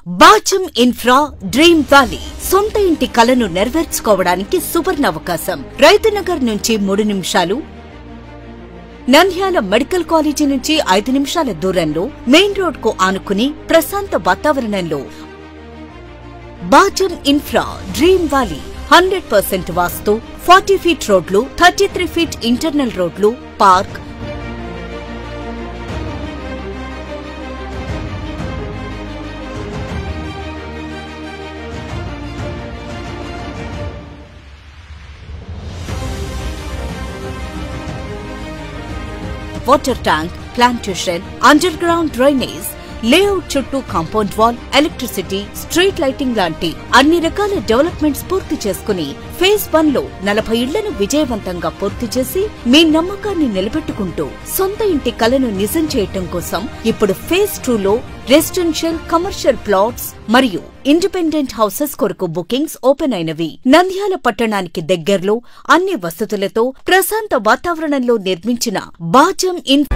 బాచం infra dream valley సొంత ఇంటి కలను నెరవేర్చుకోవడానికి సువర్ణ అవకాశం. రైతునగర్ నుంచి 3 నిమిషాలు, నంద్యాల మెడికల్ కాలేజీ నుంచి 5 నిమిషాల దూరంలో, మెయిన్ రోడ్ కు ఆనుకుని ప్రశాంత వాతావరణంలో Bacham infra dream valley 100% vastu, 40 feet రోడ్లు, 33 ఫీట్ ఇంటర్నల్ రోడ్లు, park, water tank, plantation, underground drainage, layout చుట్టూ compound wall, electricity, street lighting లాంటి అన్ని రకాల డెవలప్మెంట్స్ పూర్తి చేసుకుని ఫేజ్ 1 లో 40 ఇళ్లను విజయవంతంగా పూర్తి చేసి మీ నమ్మకాన్ని నిలబెట్టుకుంటూ సొంత ఇంటి కలను నిజం చేయటం కోసం ఇప్పుడు ఫేజ్ 2 లో రెసిడెన్షియల్, కమర్షియల్ ప్లాట్స్ మరియు ఇండిపెండెంట్ హౌసెస్ కొరకు బుకింగ్స్ ఓపెన్ అయినవి. నంద్యాల పట్టణానికి దగ్గర్లో అన్ని వసతులతో ప్రశాంత వాతావరణంలో నిర్మించిన బాచం ఇన్